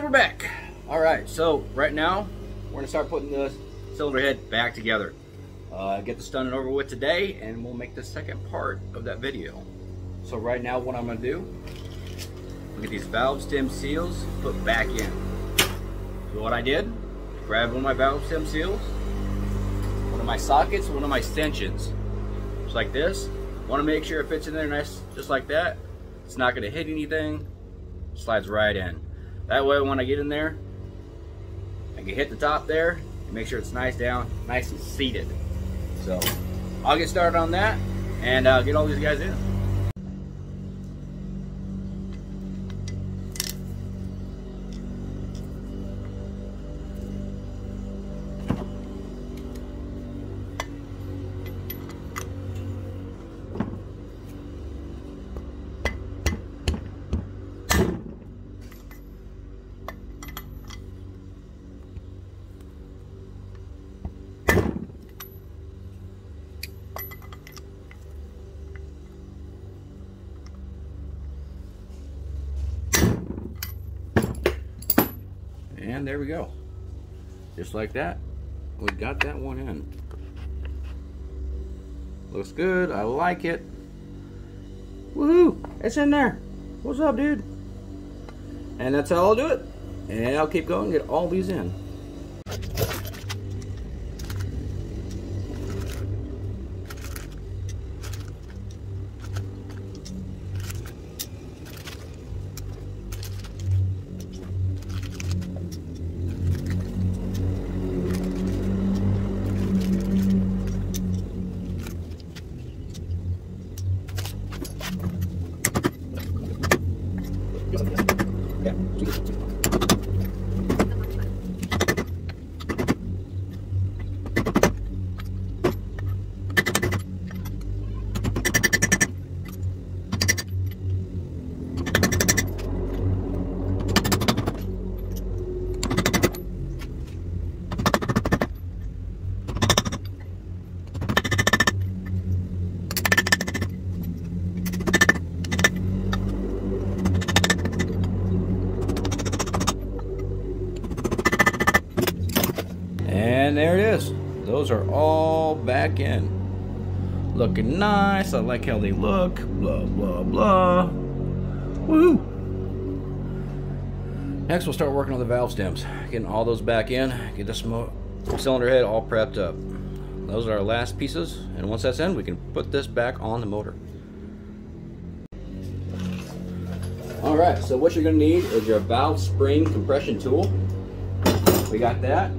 we're back. All right, so right now we're gonna start putting the cylinder head back together. Get this done and over with today, and we'll make the second part of that video. So right now what I'm gonna do, look at these valve stem seals, put back in. So what I did, grabbed one of my valve stem seals, one of my sockets, one of my stanchions, just like this. Want to make sure it fits in there nice, just like that. It's not gonna hit anything, slides right in. That way when I get in there, I can hit the top there and make sure it's nice down, nice and seated. So I'll get started on that and get all these guys in. And there we go. Just like that, we got that one in. Looks good, I like it. Woohoo, it's in there. What's up, dude? And that's how I'll do it. And I'll keep going and get all these in. And there it is. Those are all back in. Looking nice. I like how they look. Blah, blah, blah. Woohoo! Next, we'll start working on the valve stems. Getting all those back in. Get this cylinder head all prepped up. Those are our last pieces. And once that's in, we can put this back on the motor. Alright, so what you're going to need is your valve spring compression tool. We got that.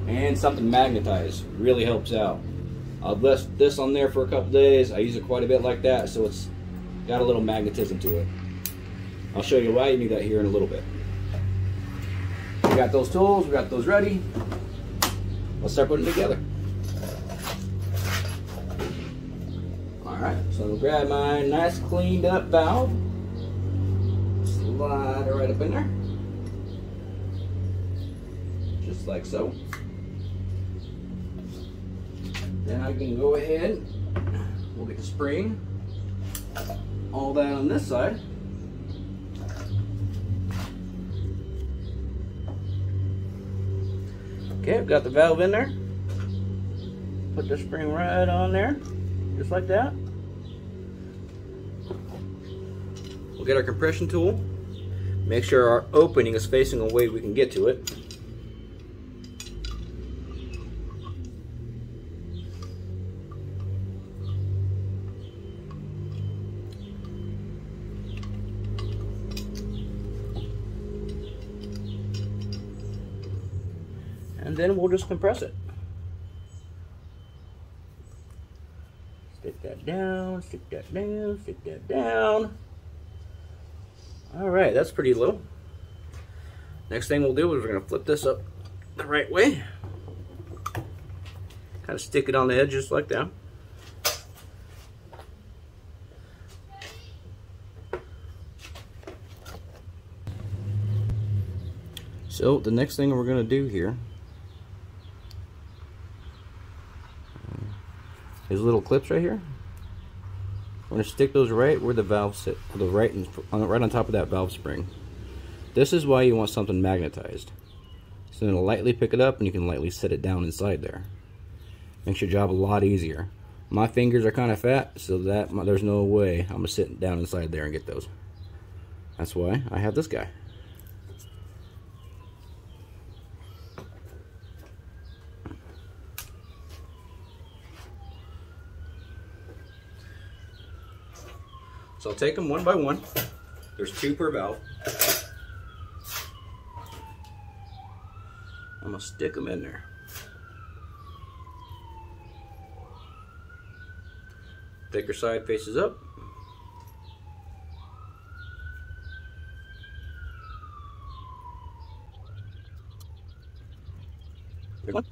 And something magnetized, really helps out. I've left this on there for a couple days. I use it quite a bit like that, so it's got a little magnetism to it. I'll show you why you need that here in a little bit. We got those tools, we got those ready. Let's start putting it together. Alright, so I'm gonna grab my nice cleaned up valve. Slide it right up in there. Just like so. Then I can go ahead, we'll get the spring, all that on this side. Okay, I've got the valve in there. Put the spring right on there, just like that. We'll get our compression tool, make sure our opening is facing away we can get to it. And then we'll just compress it. Stick that down, stick that down, stick that down. All right, that's pretty low. Next thing we'll do is we're gonna flip this up the right way. Kind of stick it on the edge just like that. So the next thing we're gonna do here is little clips right here. We're going to stick those right where the valves sit, right on top of that valve spring. This is why you want something magnetized. So then it'll lightly pick it up and you can lightly set it down inside there. Makes your job a lot easier. My fingers are kind of fat, so that there's no way I'm gonna sit down inside there and get those. That's why I have this guy. So I'll take them one by one. There's 2 per valve. I'm gonna stick them in there. Thicker side faces up. Here's one.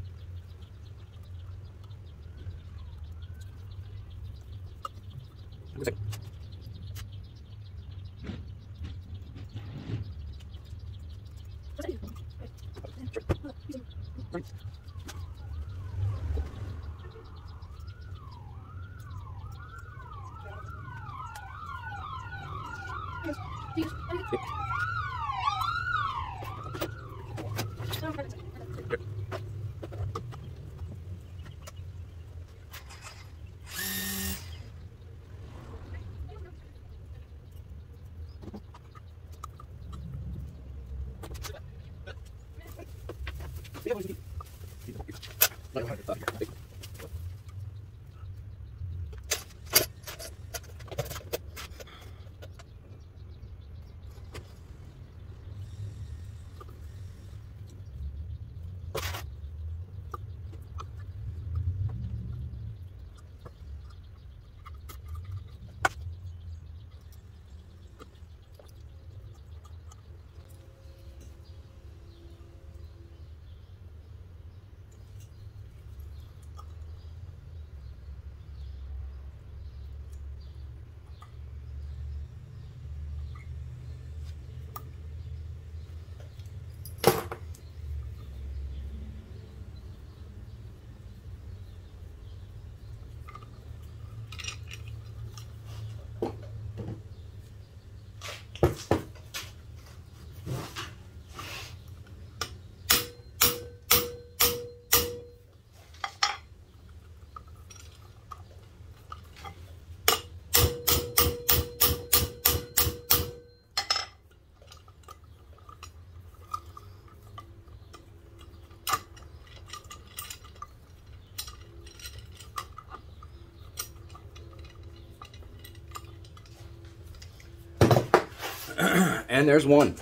And there's one.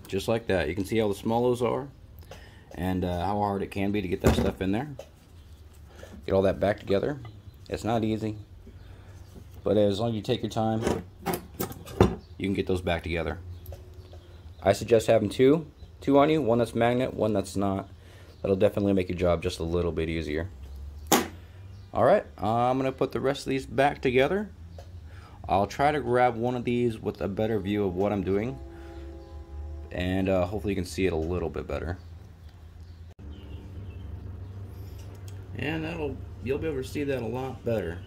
Just like that. You can see how the small those are and how hard it can be to get that stuff in there. Get all that back together. It's not easy, but as long as you take your time, you can get those back together. I suggest having two on you, one that's magnet, one that's not. That'll definitely make your job just a little bit easier. Alright, I'm going to put the rest of these back together. I'll try to grab one of these with a better view of what I'm doing, and hopefully you can see it a little bit better. And you'll be able to see that a lot better.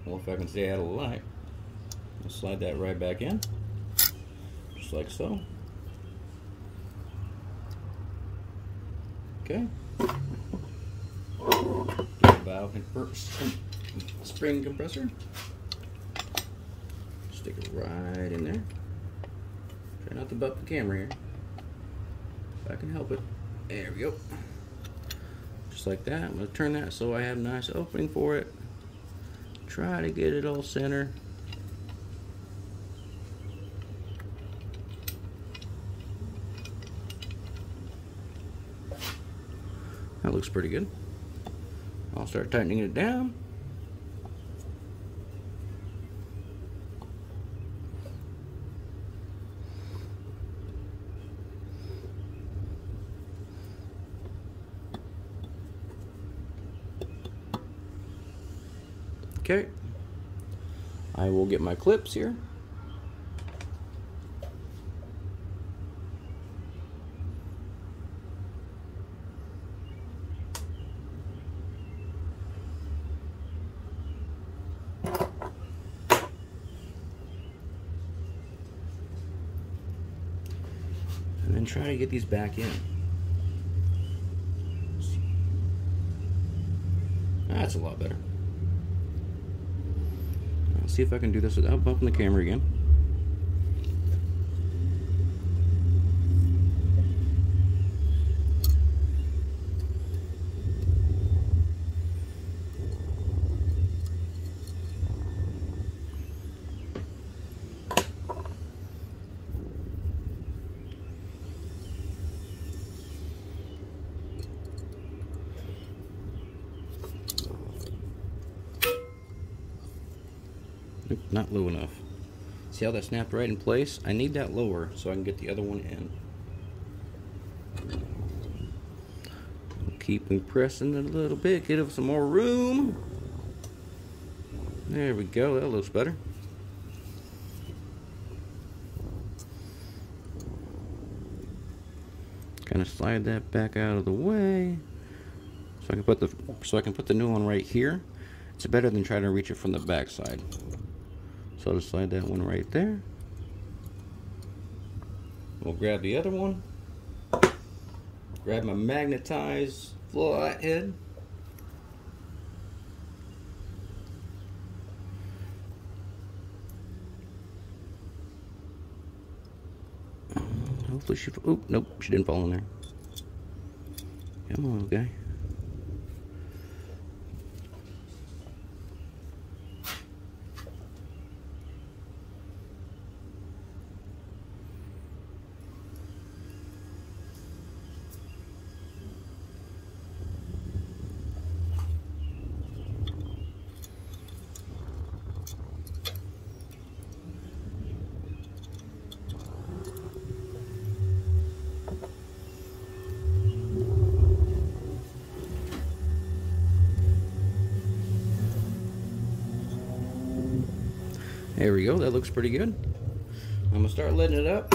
Well, if I can stay out of the light, I'll slide that right back in, just like so. Okay. Valve spring compressor. Stick it right in there. Try not to butt the camera here, if I can help it. There we go. Just like that. I'm going to turn that so I have a nice opening for it. Try to get it all center. That looks pretty good. I'll start tightening it down. Okay, I will get my clips here. and try to get these back in. That's a lot better. Let's see if I can do this without bumping the camera again. Not low enough. See how that snapped right in place? I need that lower so I can get the other one in. Keep compressing it a little bit, get it some more room. There we go, that looks better. Kind of slide that back out of the way so I can put the new one right here. It's better than trying to reach it from the back side. So I'll just slide that one right there. We'll grab the other one. Grab my magnetized flathead. Hopefully she... Oh, nope, she didn't fall in there. Come on, guy. There we go, that looks pretty good. I'm gonna start letting it up.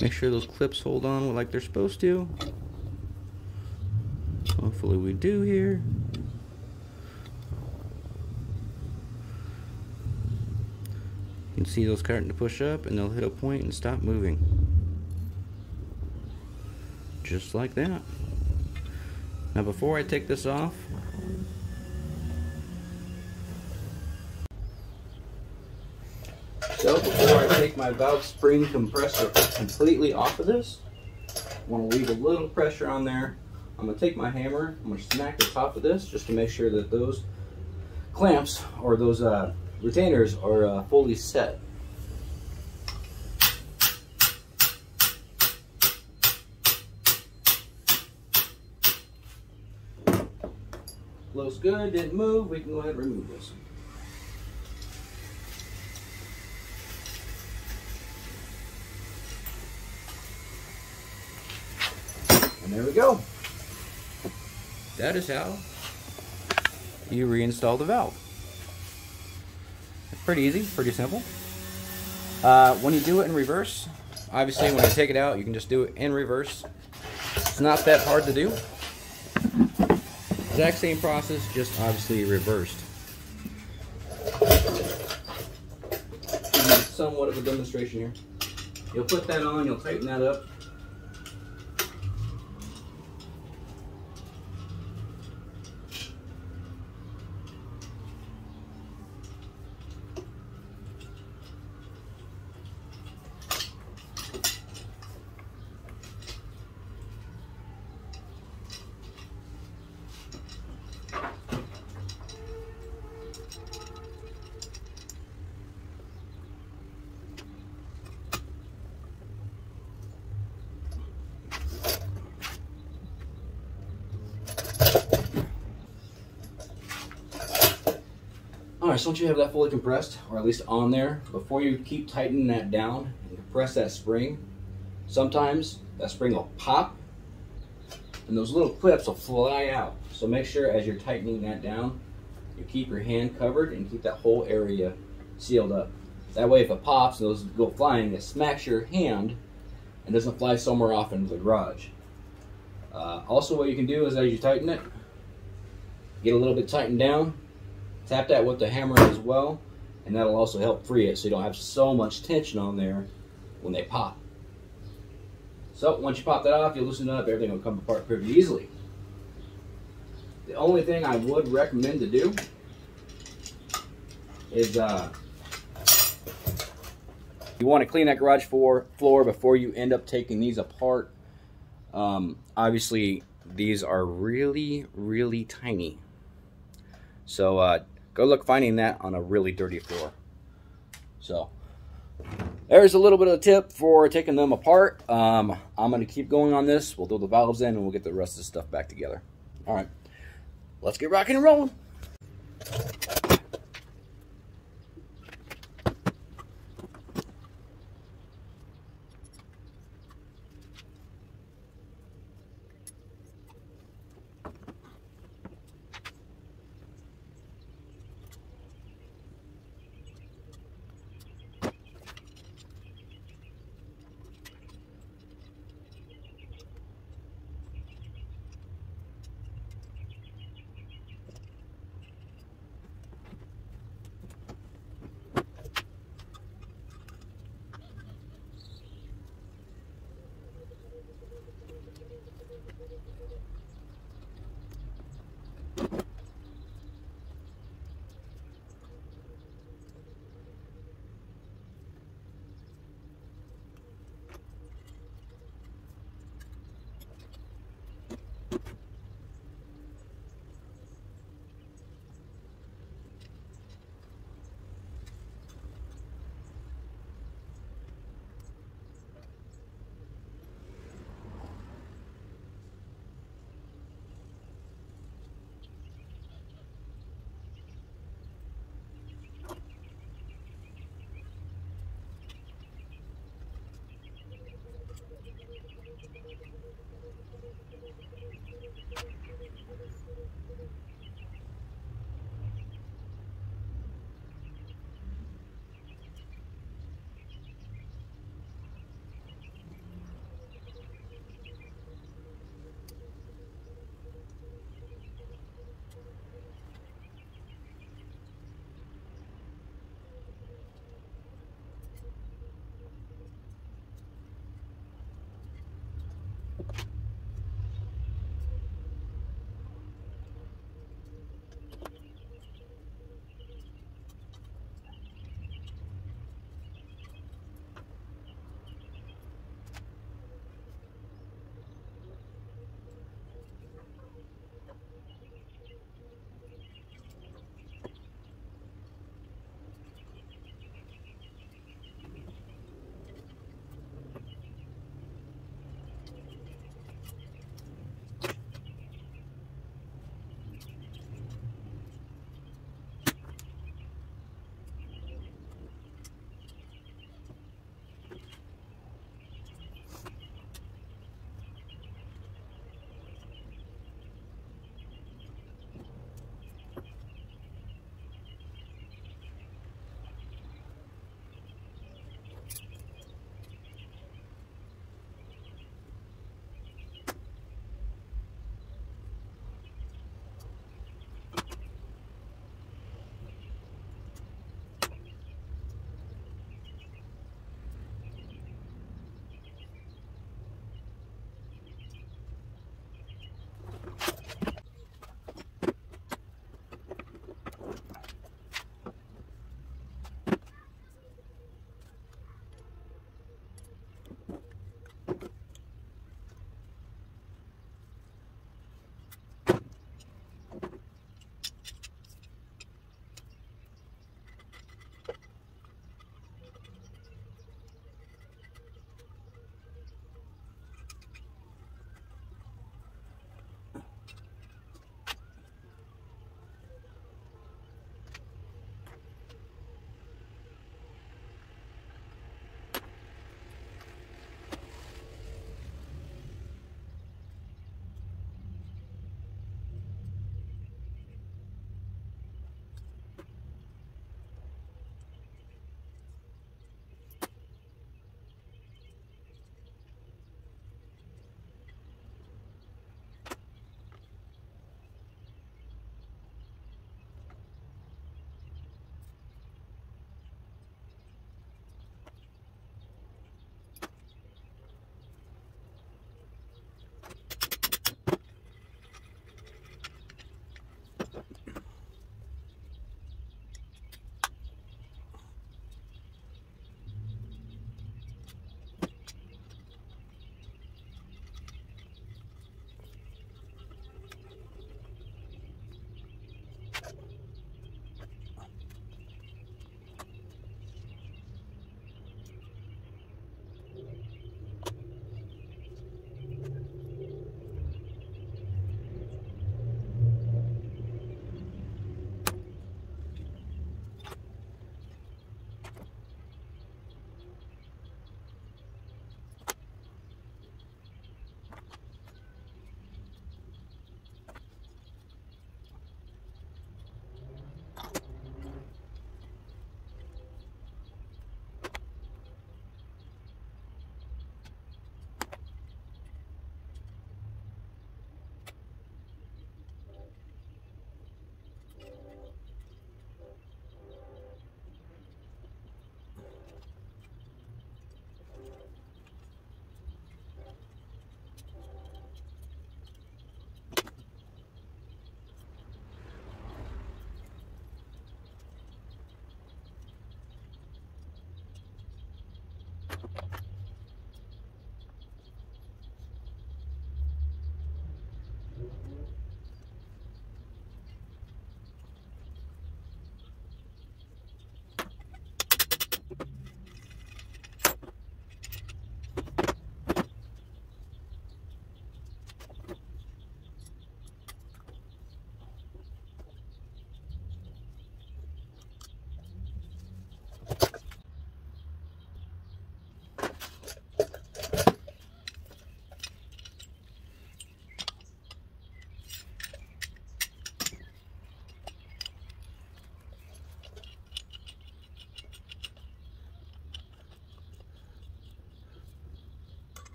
Make sure those clips hold on like they're supposed to. Hopefully we do here. You can see those starting to push up and they'll hit a point and stop moving. Just like that. Now before I take this off, so before I take my valve spring compressor completely off of this, I want to leave a little pressure on there. I'm going to take my hammer, I'm going to smack the top of this just to make sure that those clamps or those retainers are fully set. Looks good, didn't move, we can go ahead and remove this. And there we go. That is how you reinstall the valve. It's pretty easy, pretty simple. When you do it in reverse, obviously when you take it out, you can just do it in reverse. It's not that hard to do. Exact same process, just obviously reversed. Somewhat of a demonstration here. You'll put that on, you'll tighten that up. Alright, so once you have that fully compressed, or at least on there, before you keep tightening that down and compress that spring, sometimes that spring will pop and those little clips will fly out. So make sure as you're tightening that down, you keep your hand covered and keep that whole area sealed up. That way if it pops and those go flying, it smacks your hand and doesn't fly somewhere off into the garage. Also what you can do is as you tighten it, get a little bit tightened down, tap that with the hammer as well, and that'll also help free it so you don't have so much tension on there when they pop. So once you pop that off, you loosen it up, everything will come apart pretty easily. The only thing I would recommend to do is you want to clean that garage floor before you end up taking these apart. Obviously, these are really, really tiny. So go look finding that on a really dirty floor. So there's a little bit of a tip for taking them apart. I'm going to keep going on this. We'll throw the valves in and we'll get the rest of the stuff back together. All right, let's get rocking and rolling.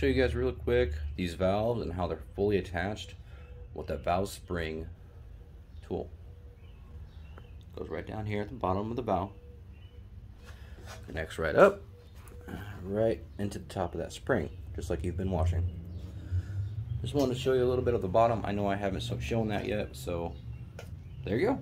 show you guys real quick these valves and how they're fully attached with that valve spring tool. Goes right down here at the bottom of the valve, connects right up, right into the top of that spring, just like you've been watching. Just wanted to show you a little bit of the bottom. I know I haven't shown that yet, so there you go.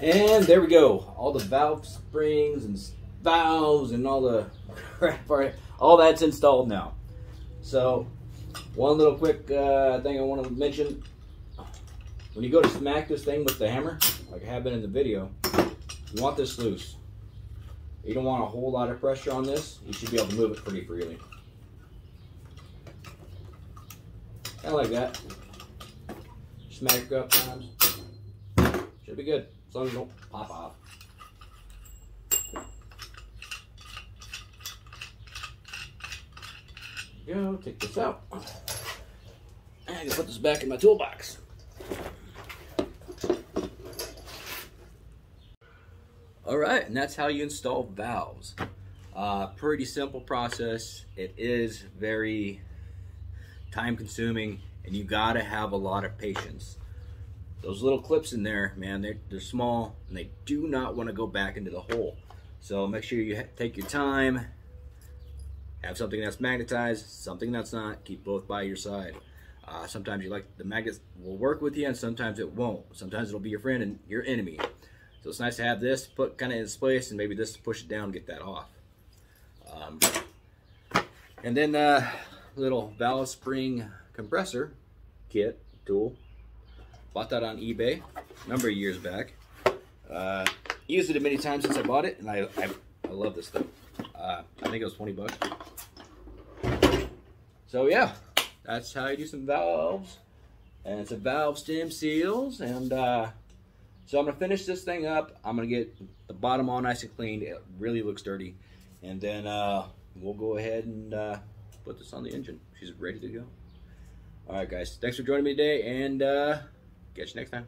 And there we go. All the valve springs and valves and all the crap, all that's installed now. So, one little quick thing I want to mention. When you go to smack this thing with the hammer, like I have been in the video, you want this loose. You don't want a whole lot of pressure on this. You should be able to move it pretty freely. Kind of like that. Smack a couple times. Should be good. As long as you don't pop off. There you go, take this out. I can put this back in my toolbox. Alright, and that's how you install valves. Pretty simple process. It is very time consuming, and you gotta have a lot of patience. Those little clips in there, man, they're small, and they do not want to go back into the hole. So make sure you take your time, have something that's magnetized, something that's not, keep both by your side. Sometimes the magnets will work with you, and sometimes it won't. Sometimes it'll be your friend and your enemy. So it's nice to have this put kind of in its place, and maybe this to push it down and get that off. And then little valve spring compressor kit tool. Bought that on eBay a number of years back. Used it many times since I bought it, and I love this thing. I think it was 20 bucks. So yeah, that's how you do some valves. And it's a valve stem seals. And so I'm gonna finish this thing up. I'm gonna get the bottom all nice and clean. It really looks dirty. And then we'll go ahead and put this on the engine. She's ready to go. All right, guys. Thanks for joining me today, and catch you next time.